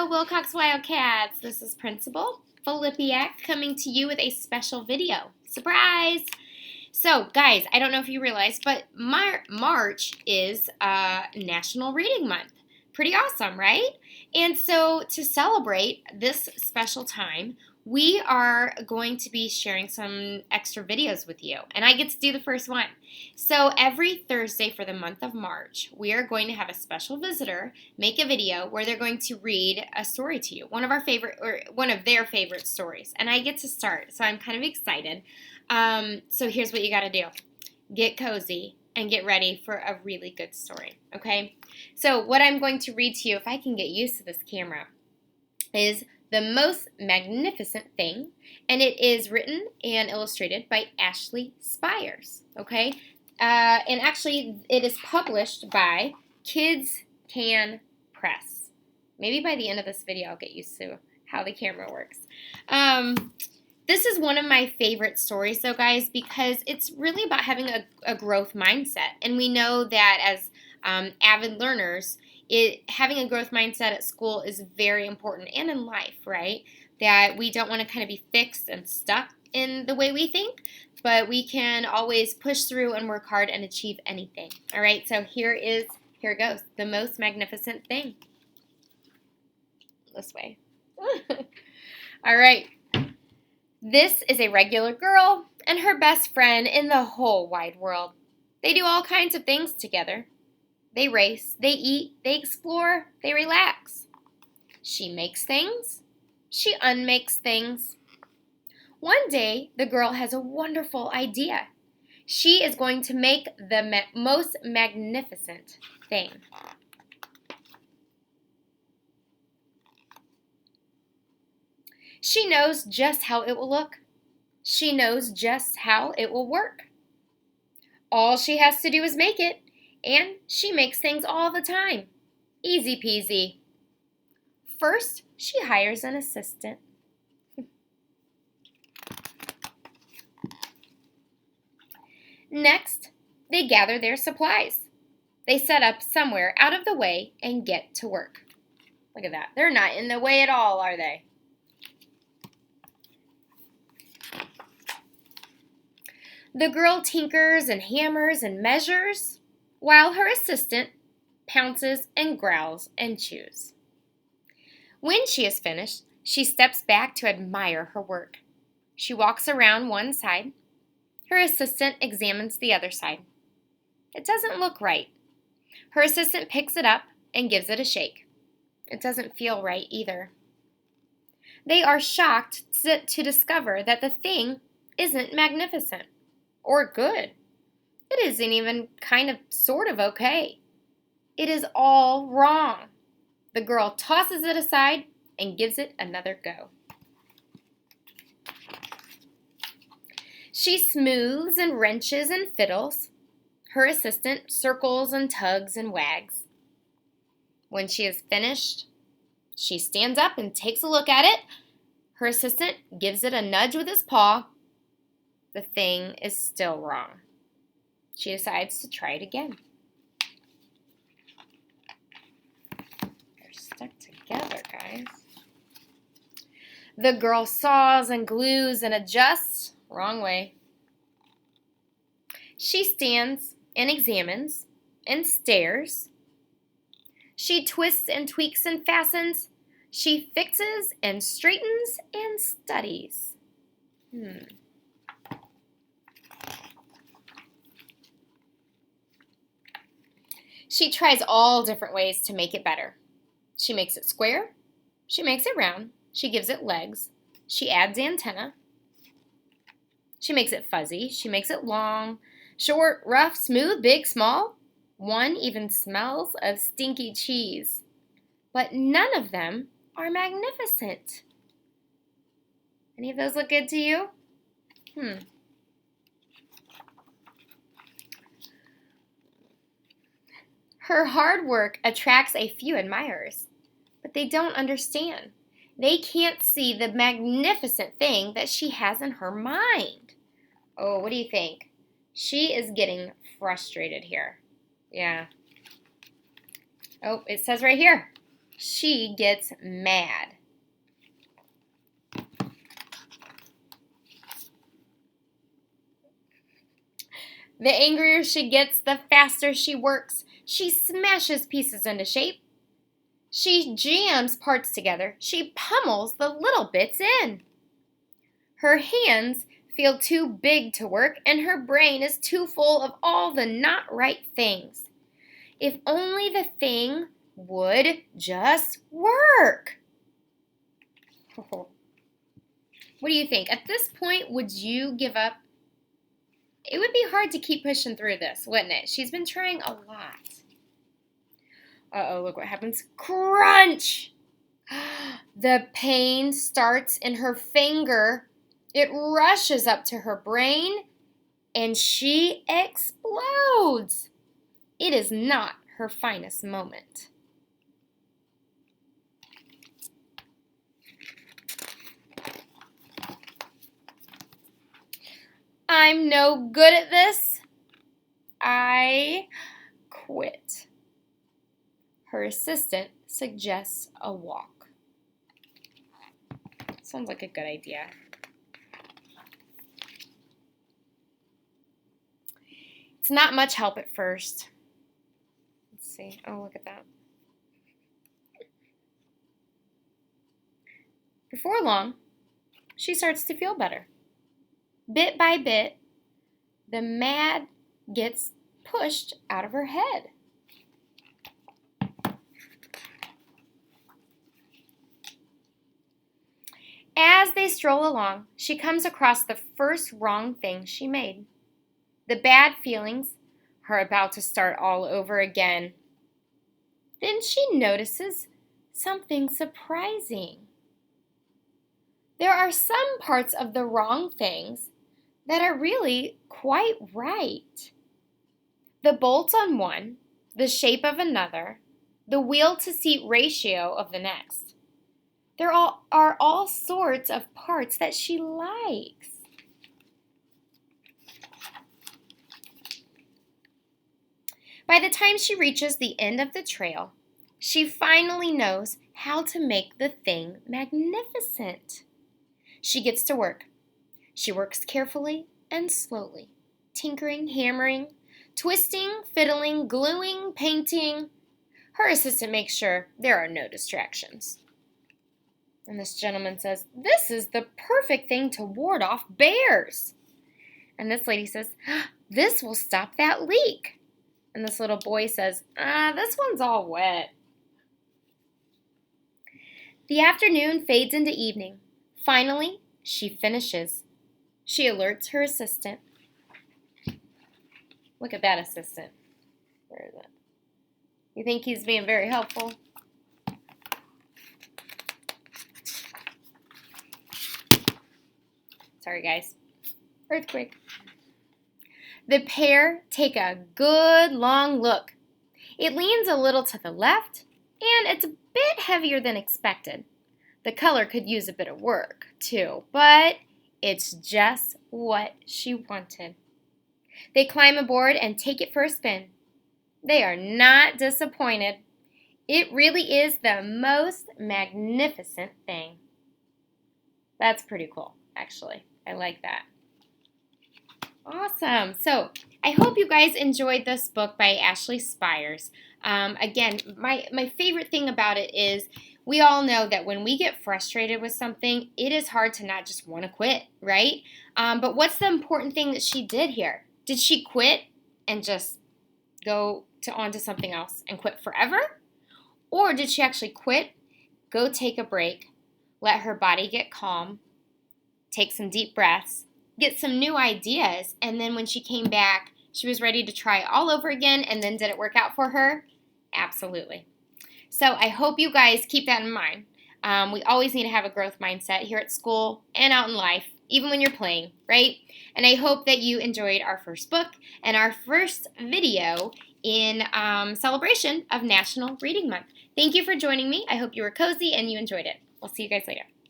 Wilcox Wildcats. This is Principal Filipiak coming to you with a special video. Surprise! So, guys, I don't know if you realize, but March is National Reading Month. Pretty awesome, right? And so, to celebrate this special time, we are going to be sharing some extra videos with you, and I get to do the first one. So every Thursday for the month of March, we are going to have a special visitor make a video where they're going to read a story to you, one of their favorite stories, and I get to start, so I'm kind of excited. So here's what you got to do. Get cozy and get ready for a really good story, okay? So what I'm going to read to you, if I can get used to this camera, is The Most Magnificent Thing, and it is written and illustrated by Ashley Spires, okay? And actually, it is published by Kids Can Press. Maybe by the end of this video, I'll get used to how the camera works. This is one of my favorite stories, though, guys, because it's really about having a growth mindset. And we know that as avid learners, having a growth mindset at school is very important, and in life, right? That we don't want to kind of be fixed and stuck in the way we think, but we can always push through and work hard and achieve anything. All right, so here it goes. The Most Magnificent Thing. This way. All right. This is a regular girl and her best friend in the whole wide world. They do all kinds of things together. They race, they eat, they explore, they relax. She makes things, she unmakes things. One day, the girl has a wonderful idea. She is going to make the most magnificent thing. She knows just how it will look. She knows just how it will work. All she has to do is make it. And she makes things all the time. Easy peasy. First, she hires an assistant. Next, they gather their supplies. They set up somewhere out of the way and get to work. Look at that. They're not in the way at all, are they? The girl tinkers and hammers and measures, while her assistant pounces and growls and chews. When she is finished, she steps back to admire her work. She walks around one side. Her assistant examines the other side. It doesn't look right. Her assistant picks it up and gives it a shake. It doesn't feel right either. They are shocked to discover that the thing isn't magnificent or good. It isn't even sort of okay. It is all wrong. The girl tosses it aside and gives it another go. She smooths and wrenches and fiddles. Her assistant circles and tugs and wags. When she is finished, she stands up and takes a look at it. Her assistant gives it a nudge with his paw. The thing is still wrong. She decides to try it again. They're stuck together, guys. The girl saws and glues and adjusts. Wrong way. She stands and examines and stares. She twists and tweaks and fastens. She fixes and straightens and studies. She tries all different ways to make it better. She makes it square. She makes it round. She gives it legs. She adds antenna. She makes it fuzzy. She makes it long, short, rough, smooth, big, small. One even smells of stinky cheese. But none of them are magnificent. Any of those look good to you? Her hard work attracts a few admirers, but they don't understand. They can't see the magnificent thing that she has in her mind. Oh, what do you think? She is getting frustrated here. Yeah. Oh, it says right here. she gets mad. The angrier she gets, the faster she works. She smashes pieces into shape. She jams parts together. She pummels the little bits in. Her hands feel too big to work, and her brain is too full of all the not right things. If only the thing would just work. What do you think? At this point, would you give up? It would be hard to keep pushing through this, wouldn't it? She's been trying a lot. Uh-oh, look what happens. Crunch! The pain starts in her finger. It rushes up to her brain, and she explodes. It is not her finest moment. I'm no good at this. I quit. Her assistant suggests a walk. Sounds like a good idea. It's not much help at first. Let's see. Oh, look at that. Before long, she starts to feel better. Bit by bit, the mad gets pushed out of her head. As they stroll along, she comes across the first wrong thing she made. The bad feelings are about to start all over again. Then she notices something surprising. There are some parts of the wrong things that are really quite right. The bolts on one, the shape of another, the wheel-to-seat ratio of the next. There are all sorts of parts that she likes. By the time she reaches the end of the trail, she finally knows how to make the thing magnificent. She gets to work. She works carefully and slowly, tinkering, hammering, twisting, fiddling, gluing, painting. Her assistant makes sure there are no distractions. And this gentleman says, "This is the perfect thing to ward off bears." And this lady says, "This will stop that leak." And this little boy says, "This one's all wet." The afternoon fades into evening. Finally, she finishes. She alerts her assistant. Look at that assistant. Where is it? You think he's being very helpful? Sorry, guys. Earthquake. The pair take a good long look. It leans a little to the left, and it's a bit heavier than expected. The color could use a bit of work, too, but it's just what she wanted. They climb aboard and take it for a spin. They are not disappointed. It really is the most magnificent thing. That's pretty cool, actually. I like that. Awesome. So I hope you guys enjoyed this book by Ashley Spires. Again, my favorite thing about it is we all know that when we get frustrated with something, it is hard to not just want to quit, right? But what's the important thing that she did here? Did she quit and just go on to something else and quit forever? Or did she actually quit, go take a break, let her body get calm, take some deep breaths, get some new ideas, and then when she came back, she was ready to try all over again, and then did it work out for her? Absolutely. So I hope you guys keep that in mind. We always need to have a growth mindset here at school and out in life, even when you're playing, right? And I hope that you enjoyed our first book and our first video in celebration of National Reading Month. Thank you for joining me. I hope you were cozy and you enjoyed it. We'll see you guys later.